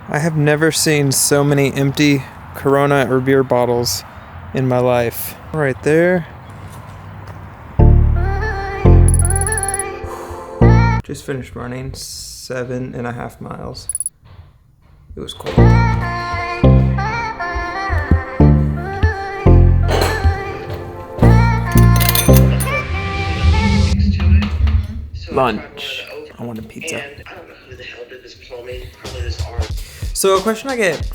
I have never seen so many empty Corona or beer bottles in my life. Right there. Just finished running 7.5 miles. It was cold. Lunch. I wanted pizza. I don't know who the hell did this plumbing, probably this art. So a question I get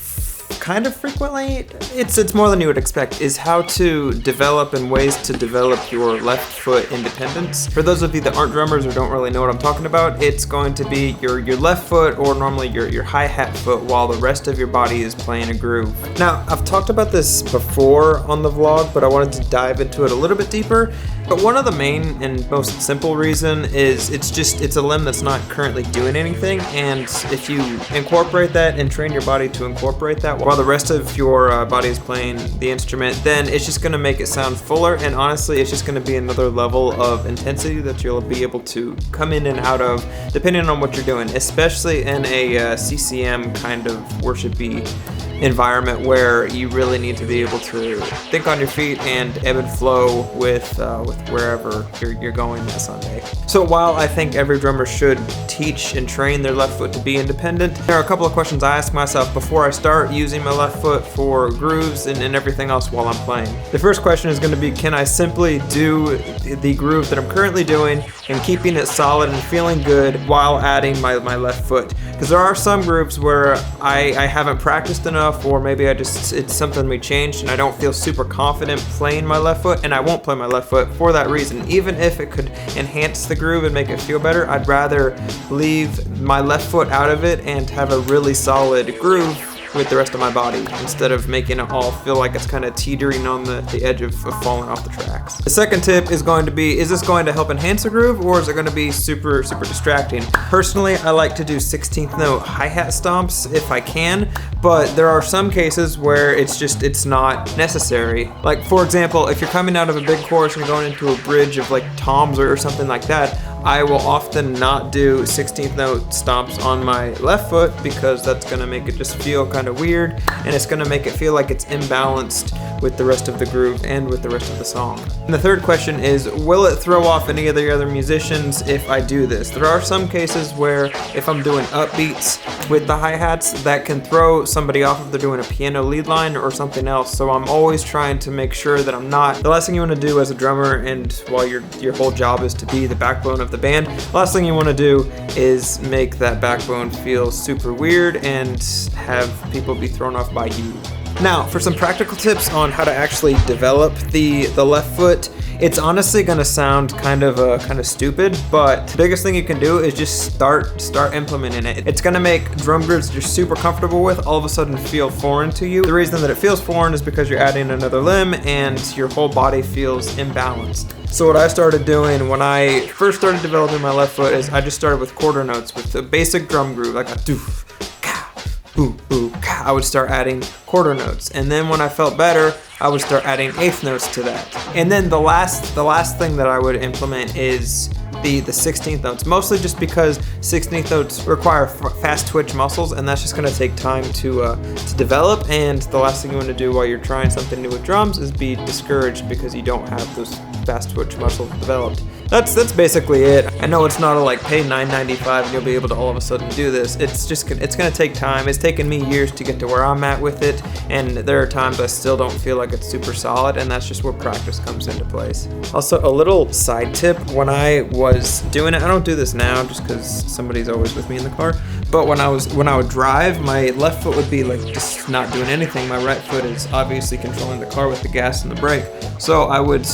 kind of frequently, it's more than you would expect, is how to develop and ways to develop your left foot independence. For those of you that aren't drummers or don't really know what I'm talking about, it's going to be your left foot or normally your hi-hat foot while the rest of your body is playing a groove. Now, I've talked about this before on the vlog, but I wanted to dive into it a little bit deeper. But one of the main and most simple reason is it's a limb that's not currently doing anything, and if you incorporate that and train your body to incorporate that while the rest of your body is playing the instrument, then it's just going to make it sound fuller, and honestly it's just going to be another level of intensity that you'll be able to come in and out of depending on what you're doing, especially in a CCM kind of worshipy environment where you really need to be able to think on your feet and ebb and flow with wherever you're going that Sunday. So while I think every drummer should teach and train their left foot to be independent, there are a couple of questions I ask myself before I start using my left foot for grooves and everything else while I'm playing. The first question is going to be, can I simply do the groove that I'm currently doing and keeping it solid and feeling good while adding my left foot? Because there are some grooves where I haven't practiced enough, or maybe it's something we changed and I don't feel super confident playing my left foot, and I won't play my left foot for that reason. Even if it could enhance the groove and make it feel better, I'd rather leave my left foot out of it and have a really solid groove with the rest of my body instead of making it all feel like it's kind of teetering on the edge of falling off the tracks. The second tip is going to be, is this going to help enhance the groove, or is it going to be super distracting? Personally, I like to do 16th note hi-hat stomps if I can, but there are some cases where it's not necessary. Like for example, if you're coming out of a big chorus and you're going into a bridge of like toms or something like that, I will often not do 16th note stomps on my left foot because that's going to make it just feel kind of weird, and it's going to make it feel like it's imbalanced with the rest of the groove and with the rest of the song. And the third question is, will it throw off any of the other musicians if I do this? There are some cases where if I'm doing upbeats with the hi-hats, that can throw somebody off if they're doing a piano lead line or something else. So I'm always trying to make sure that I'm not. The last thing you want to do as a drummer, and while your whole job is to be the backbone of the band, the last thing you want to do is make that backbone feel super weird and have people be thrown off by you. Now, for some practical tips on how to actually develop the left foot, it's honestly going to sound kind of stupid, but the biggest thing you can do is just start implementing it. It's going to make drum grooves that you're super comfortable with all of a sudden feel foreign to you. The reason that it feels foreign is because you're adding another limb and your whole body feels imbalanced. So what I started doing when I first started developing my left foot is I just started with quarter notes with the basic drum groove, like a doof, ka, boo, boo, ka. I would start adding quarter notes, and then when I felt better, I would start adding eighth notes to that. And then the last thing that I would implement is the 16th notes, mostly just because 16th notes require fast twitch muscles, and that's just going to take time to develop. And the last thing you want to do while you're trying something new with drums is be discouraged because you don't have those fast twitch muscles developed. That's basically it. I know it's not a like pay $9.95 and you'll be able to all of a sudden do this. It's going to take time. It's taken me years to get to where I'm at with it, and there are times I still don't feel like it's super solid, and that's just where practice comes into place. Also, a little side tip, when I was doing it, I don't do this now just because somebody's always with me in the car, but when I would drive, my left foot would be like just not doing anything. My right foot is obviously controlling the car with the gas and the brake. So I would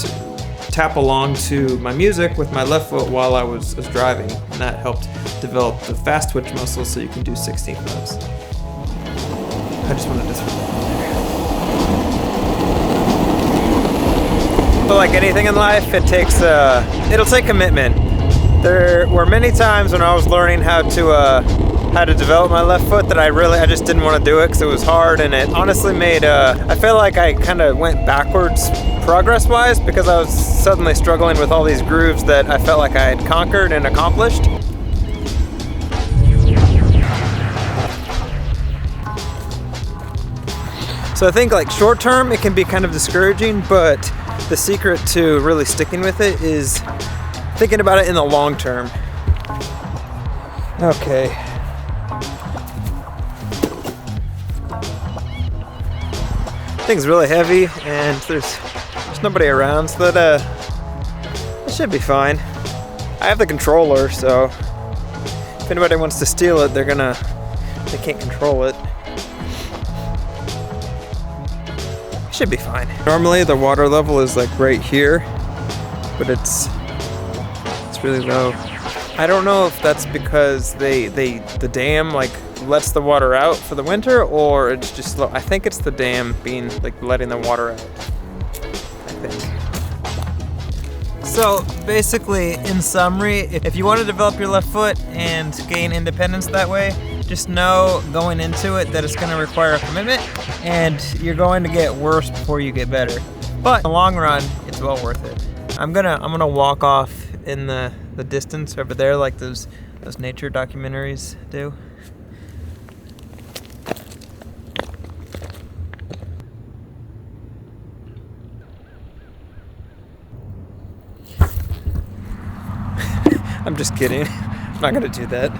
tap along to my music with my left foot while I was driving, and that helped develop the fast twitch muscles so you can do 16th notes. I just wanted to throw that in there. But like anything in life, it'll take commitment. There were many times when I was learning how to develop my left foot that I just didn't want to do it because it was hard, and it honestly made I feel like I kind of went backwards progress-wise because I was suddenly struggling with all these grooves that I felt like I had conquered and accomplished. So I think like short term it can be kind of discouraging, but the secret to really sticking with it is thinking about it in the long term. Okay. Thing's really heavy and there's nobody around, so that it should be fine. I have the controller, so if anybody wants to steal it, they can't control it. Should be fine. Normally the water level is like right here, but it's really low. I don't know if that's because the dam like lets the water out for the winter, or it's just low. I think it's the dam being like letting the water out. I think. So basically, in summary, if you want to develop your left foot and gain independence that way, just know going into it that it's going to require a commitment, and you're going to get worse before you get better. But in the long run, it's well worth it. I'm gonna walk off in the distance over there, like those nature documentaries do. I'm just kidding. I'm not gonna do that.